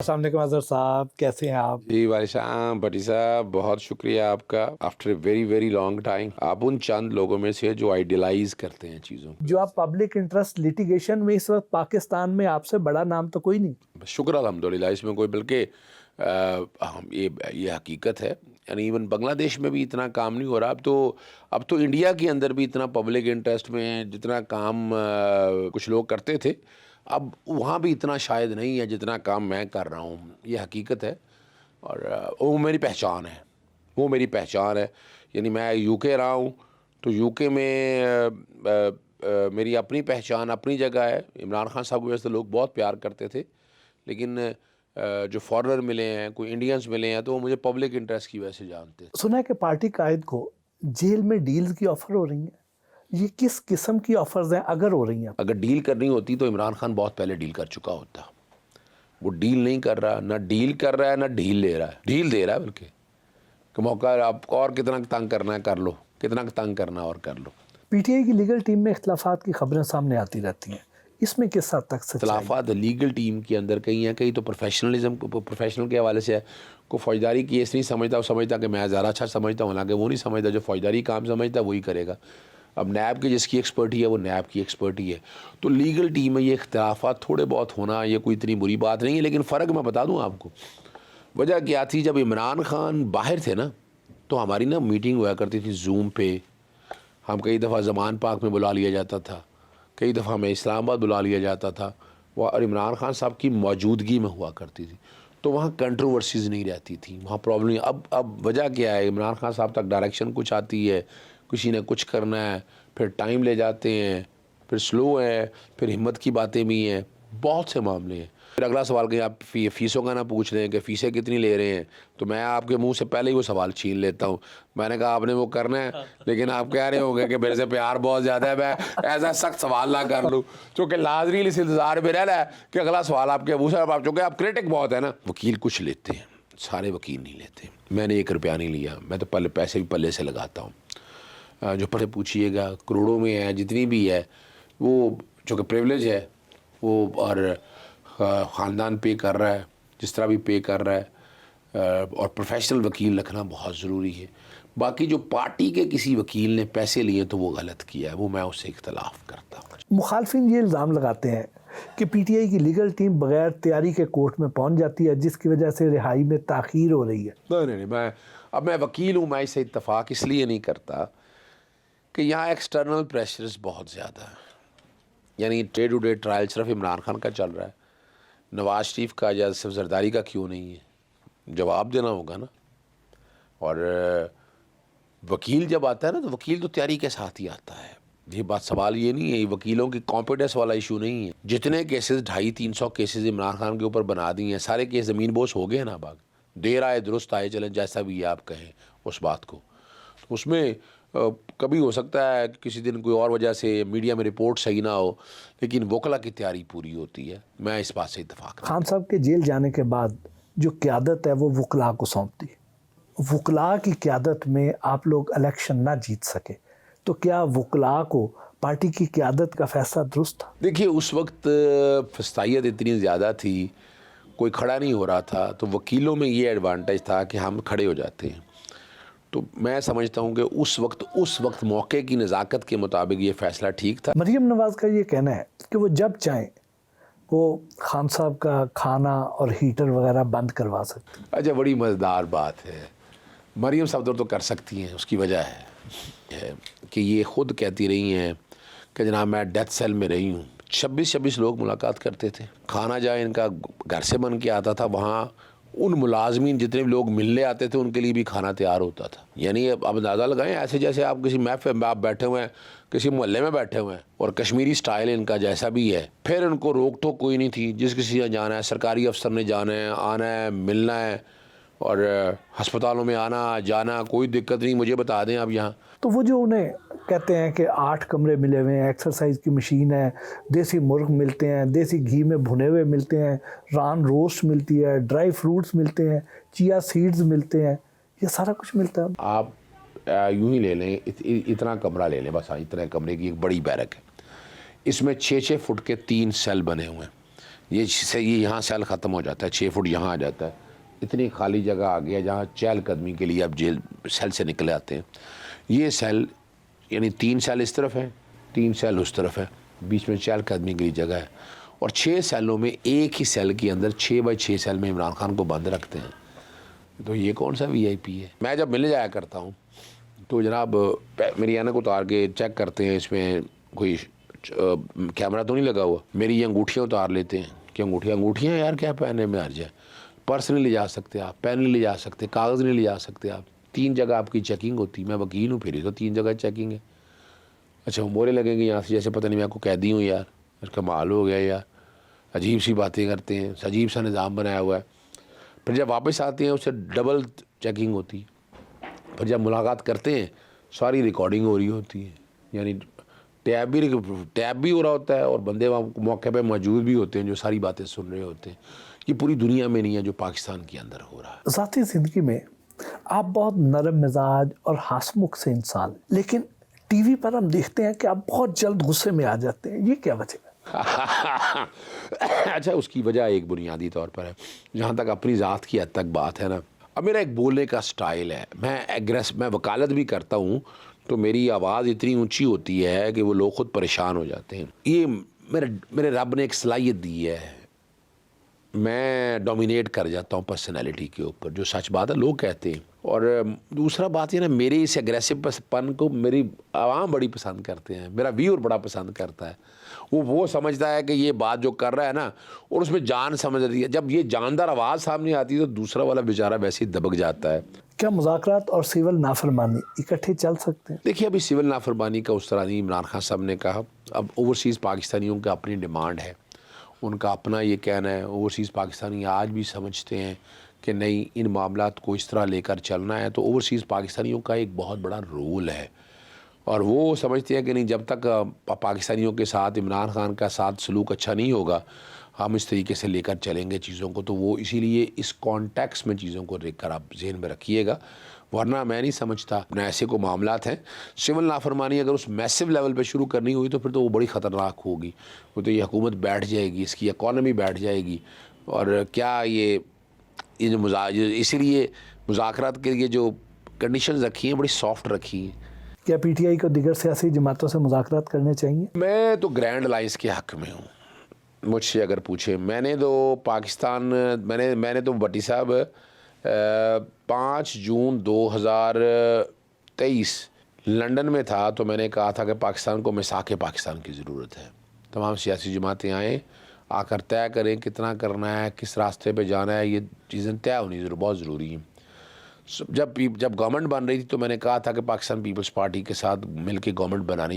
السلام علیکم اظہر صاحب، کیسے ہیں آپ؟ جی والد صاحب، بھٹی صاحب، بہت شکریہ آپ کا. After a very very long time آپ ان چند لوگوں میں سے جو آئیڈیلائز کرتے ہیں چیزوں کو. جو آپ پبلک انٹرسٹ لیٹیگیشن میں اس وقت پاکستان میں آپ سے بڑا نام تو کوئی نہیں. شکر الحمدللہ اس میں کوئی، بلکہ یہ حقیقت ہے. یعنی ایون بنگلہ دیش میں بھی اتنا کام نہیں ہو رہا. اب تو انڈیا کے اندر بھی اتنا پبلک انٹرسٹ میں جتنا کام کچھ لوگ کرتے تھے، اب وہاں بھی اتنا شاید نہیں ہے جتنا کام میں کر رہا ہوں. یہ حقیقت ہے اور وہ میری پہچان ہے. یعنی میں یو کے رہا ہوں تو یو کے میں میری اپنی پہچان اپنی جگہ ہے. عمران خان صاحب کو ویسے لوگ بہت پیار کرتے تھے، لیکن جو فارنر ملے ہیں، کوئی انڈینز ملے ہیں، تو وہ مجھے پبلک انٹرسٹ کی وجہ سے جانتے ہیں. سنا ہے کہ پارٹی قائد کو جیل میں ڈیلز کی آفر ہو رہی ہیں. یہ کس قسم کی آفرز ہیں اگر ہو رہی ہیں؟ اگر ڈیل کرنی ہوتی تو عمران خان بہت پہلے ڈیل کر چکا ہوتا. وہ ڈیل نہیں کر رہا، نہ ڈیل کر رہا ہے نہ ڈھیل لے رہا ہے. ڈیل دے رہا ہے بلکہ کہ موقع آپ اور کتنا تنگ کرنا ہے کر لو، کتنا تنگ کرنا اور کر لو. پی ٹی آئی کی لیگل ٹیم میں اختلافات کی خبریں سامنے آتی رہتی ہیں، اس میں کس حد تک سچائی؟ اختلافات لیگل ٹیم کے اندر کہیں ہیں، کہیں تو پروفیشنل کے حوالے سے ہے. کوئی فوجداری کیس نہیں سمجھتا، وہ سمجھتا کہ میں زیادہ اچھا سمجھتا ہوں، حالانکہ وہ نہیں سمجھتا. جو فوجداری کام سمجھتا ہے وہی کرے گا. اب نیب کی جس کی ایکسپرٹی ہے وہ نیب کی ایکسپرٹی ہے. تو لیگل ٹیم میں یہ اختلافات تھوڑے بہت ہونا یہ کوئی اتنی بری بات نہیں ہے. لیکن فرق میں بتا دوں آپ کو، وجہ کیا تھی. جب عمران خان باہر تھے نا تو ہماری نا میٹنگ ہوا کرتی تھی زوم پہ. ہم کئی دفعہ زمان پاک میں بلا لیا جاتا تھا، کئی دفعہ ہمیں اسلام آباد بلا لیا جاتا تھا، اور عمران خان صاحب کی موجودگی میں ہوا کرتی تھی. تو وہاں کنٹروورسیز نہیں رہتی تھیں، وہاں پرابلم نہیں. اب وجہ کیا ہے، عمران خان صاحب تک ڈائریکشن کچھ آتی ہے، کسی نے کچھ کرنا ہے، پھر ٹائم لے جاتے ہیں، پھر سلو ہے، پھر ہمت کی باتیں بھی ہیں، بہت سے معاملے ہیں. پھر اگلا سوال کہ آپ فیسوں کا نہ پوچھ رہے ہیں کہ فیسیں کتنی لے رہے ہیں، تو میں آپ کے منہ سے پہلے ہی وہ سوال چھین لیتا ہوں. میں نے کہا آپ نے وہ کرنا ہے، لیکن آپ کہہ رہے ہوں گے کہ میرے سے پیار بہت زیادہ ہے، میں ایسا سخت سوال نہ کر لوں. چونکہ لازمی اس انتظار میں رہ رہا ہے کہ اگلا سوال آپ کے منہ سے. چونکہ آپ کریٹک بہت ہے نا. وکیل کچھ لیتے ہیں، سارے وکیل نہیں لیتے. میں نے 1 روپیہ نہیں لیا، میں تو پیسے بھی پلے سے لگاتا ہوں. جو پڑھے پوچھیے گا کروڑوں میں ہے، جتنی بھی ہے وہ چونکہ پریولیج ہے وہ، اور خاندان پے کر رہا ہے جس طرح بھی پے کر رہا ہے. اور پروفیشنل وکیل رکھنا بہت ضروری ہے. باقی جو پارٹی کے کسی وکیل نے پیسے لیے تو وہ غلط کیا ہے، وہ میں اس سے اختلاف کرتا ہوں. مخالفین یہ الزام لگاتے ہیں کہ پی ٹی آئی کی لیگل ٹیم بغیر تیاری کے کورٹ میں پہنچ جاتی ہے، جس کی وجہ سے رہائی میں تاخیر ہو رہی ہے. نہیں، میں وکیل ہوں، میں اس سے اتفاق اس لیے نہیں کرتا کہ یہاں ایکسٹرنل پریشرز بہت زیادہ ہیں. یعنی ڈے ٹو ڈے ٹرائل صرف عمران خان کا چل رہا ہے، نواز شریف کا یا صرف زرداری کا کیوں نہیں ہے؟ جواب دینا ہوگا نا. اور وکیل جب آتا ہے نا تو وکیل تو تیاری کے ساتھ ہی آتا ہے. یہ بات سوال یہ نہیں ہے، وکیلوں کی کانفیڈنس والا ایشو نہیں ہے. جتنے کیسز 250-300 کیسز عمران خان کے اوپر بنا دی ہیں، سارے کیس زمین بوس ہو گئے نا. باغ دیر آئے درست آئے، چلیں جیسا بھی آپ کہیں اس بات کو. اس میں کبھی ہو سکتا ہے کسی دن کوئی اور وجہ سے میڈیا میں رپورٹ صحیح نہ ہو، لیکن وکلا کی تیاری پوری ہوتی ہے. میں اس بات سے اتفاق. خان صاحب کے جیل جانے کے بعد جو قیادت ہے وہ وکلا کو سونپ دی. وکلا کی قیادت میں آپ لوگ الیکشن نہ جیت سکے، تو کیا وکلا کو پارٹی کی قیادت کا فیصلہ درست تھا؟ دیکھیے اس وقت فسطائیت اتنی زیادہ تھی، کوئی کھڑا نہیں ہو رہا تھا، تو وکیلوں میں یہ ایڈوانٹیج تھا کہ ہم کھڑے ہو جاتے ہیں. تو میں سمجھتا ہوں کہ اس وقت موقع کی نزاکت کے مطابق یہ فیصلہ ٹھیک تھا. مریم نواز کا یہ کہنا ہے کہ وہ جب چاہیں وہ خان صاحب کا کھانا اور ہیٹر وغیرہ بند کروا سکتے. اچھا، بڑی مزیدار بات ہے. مریم صفدر تو کر سکتی ہیں، اس کی وجہ ہے کہ یہ خود کہتی رہی ہیں کہ جناب میں ڈیتھ سیل میں رہی ہوں. 26 لوگ ملاقات کرتے تھے. کھانا جائے ان کا گھر سے بن کے آتا تھا، وہاں ان ملازمین جتنے بھی لوگ ملنے آتے تھے ان کے لیے بھی کھانا تیار ہوتا تھا. یعنی اب اندازہ لگائیں، ایسے جیسے آپ کسی محفل میں آپ بیٹھے ہوئے ہیں، کسی محلے میں بیٹھے ہوئے ہیں، اور کشمیری سٹائل ان کا جیسا بھی ہے. پھر ان کو روک ٹوک کوئی نہیں تھی، جس کسی نے جانا ہے، سرکاری افسر نے جانا ہے، آنا ہے، ملنا ہے، اور ہسپتالوں میں آنا جانا کوئی دقت نہیں. مجھے بتا دیں آپ یہاں. تو وہ جو انہیں کہتے ہیں کہ 8 کمرے ملے ہوئے ہیں، ایکسرسائز کی مشین ہے، دیسی مرغ ملتے ہیں، دیسی گھی میں بھنے ہوئے ملتے ہیں، ران روسٹ ملتی ہے، ڈرائی فروٹس ملتے ہیں، چیا سیڈز ملتے ہیں، یہ سارا کچھ ملتا ہے. آپ یوں ہی لے لیں، اتنا کمرہ لے لیں بس. اتنے کمرے کی ایک بڑی بیرک ہے، اس میں 6 فٹ کے 3 سیل بنے ہوئے ہیں. یہ یہاں سیل ختم ہو جاتا ہے, 6 فٹ یہاں آ جاتا ہے, اتنی خالی جگہ آ گیا جہاں چہل قدمی کے لیے اب جیل سیل سے نکلے آتے ہیں. یہ سیل یعنی 3 سیل اس طرف ہے, 3 سیل اس طرف ہے, بیچ میں چہل قدمی کے لیے جگہ ہے, اور 6 سیلوں میں ایک ہی سیل کے اندر 6 بائی 6 سیل میں عمران خان کو بند رکھتے ہیں. تو یہ کون سا وی آئی پی ہے؟ میں جب ملنے جایا کرتا ہوں تو جناب میری اینک اتار کے چیک کرتے ہیں اس میں کوئی کیمرہ تو نہیں لگا ہوا. میری یہ انگوٹھیاں اتار لیتے ہیں کہ انگوٹھیاں یار کیا پہننے میں حرج ہے. پرس نہیں لے جا سکتے آپ, پین نہیں لے جا سکتے, کاغذ نہیں لے جا سکتے آپ. 3 جگہ آپ کی چیکنگ ہوتی. میں وکیل ہوں, پھر تو 3 جگہ چیکنگ ہے. اچھا وہ مورے لگیں گے یہاں سے جیسے پتہ نہیں میں آپ کو قیدی ہوں یار, اس کا مال ہو گیا یار. عجیب سی باتیں کرتے ہیں, عجیب سا نظام بنایا ہوا ہے. پھر جب واپس آتے ہیں اس سے ڈبل چیکنگ ہوتی. پھر جب ملاقات کرتے ہیں ساری ریکارڈنگ ہو رہی ہوتی ہے, یعنی ٹیب بھی ہو رہا ہوتا ہے, اور بندے وہاں موقع پہ موجود بھی ہوتے ہیں جو ساری باتیں سن رہے ہوتے ہیں. یہ پوری دنیا میں نہیں ہے جو پاکستان کے اندر ہو رہا ہے. ذاتی زندگی میں آپ بہت نرم مزاج اور ہنسمکھ سے انسان, لیکن ٹی وی پر ہم دیکھتے ہیں کہ آپ بہت جلد غصے میں آ جاتے ہیں. یہ کیا وجہ ہے؟ اچھا اس کی وجہ ایک بنیادی طور پر ہے, جہاں تک اپنی ذات کی حد تک بات ہے نا, اب میرا ایک بولنے کا سٹائل ہے. میں وکالت بھی کرتا ہوں تو میری آواز اتنی اونچی ہوتی ہے کہ وہ لوگ خود پریشان ہو جاتے ہیں. یہ میرے رب نے ایک صلاحیت دی ہے, میں ڈومینیٹ کر جاتا ہوں پرسنالٹی کے اوپر, جو سچ بات ہے لوگ کہتے ہیں. اور دوسرا بات یہ نا, میرے اس ایگریسو پن کو میری عوام بڑی پسند کرتے ہیں, میرا ویور بڑا پسند کرتا ہے. وہ سمجھتا ہے کہ یہ بات جو کر رہا ہے نا, اور اس میں جان سمجھ رہی ہے. جب یہ جاندار آواز سامنے آتی ہے تو دوسرا والا بیچارہ ویسے ہی دبک جاتا ہے. کیا مذاکرات اور سول نافرمانی اکٹھے چل سکتے ہیں؟ دیکھیے ابھی سول نافرمانی کا اس طرح نہیں. عمران خان صاحب نے کہا, اب اوورسیز پاکستانیوں کا اپنی ڈیمانڈ ہے, ان کا اپنا یہ کہنا ہے. اوورسیز پاکستانی آج بھی سمجھتے ہیں کہ نہیں ان معاملات کو اس طرح لے کر چلنا ہے. تو اوورسیز پاکستانیوں کا ایک بہت بڑا رول ہے, اور وہ سمجھتے ہیں کہ نہیں جب تک پاکستانیوں کے ساتھ عمران خان کا ساتھ سلوک اچھا نہیں ہوگا ہم اس طریقے سے لے کر چلیں گے چیزوں کو. تو وہ اسی لیے اس کانٹیکس میں چیزوں کو دیکھ کر آپ ذہن میں رکھیے گا, ورنہ میں نہیں سمجھتا نہ ایسے کو معاملات ہیں. سول نافرمانی اگر اس میسو لیول پہ شروع کرنی ہوئی تو پھر تو وہ بڑی خطرناک ہوگی. وہ تو یہ حکومت بیٹھ جائے گی, اس کی اکانومی بیٹھ جائے گی. اور کیا یہ جو اسی لیے مذاکرات کے لیے جو کنڈیشنز رکھی ہیں بڑی سافٹ رکھی ہیں. کیا پی ٹی آئی کو دیگر سیاسی جماعتوں سے مذاکرات کرنے چاہیے؟ میں تو گرینڈ الائنس کے حق میں ہوں. مجھ سے اگر پوچھیں, میں نے تو پاکستان میں نے تو بٹی صاحب 5 جون 2023 لنڈن میں تھا تو میں نے کہا تھا کہ پاکستان کو میثاق پاکستان کی ضرورت ہے. تمام سیاسی جماعتیں آئیں, آ کر طے کریں کتنا کرنا ہے, کس راستے پہ جانا ہے. یہ چیزیں طے ہونی بہت ضروری ہیں. جب گورنمنٹ بن رہی تھی تو میں نے کہا تھا کہ پاکستان پیپلز پارٹی کے ساتھ مل کے گورنمنٹ بنانی چاہیے.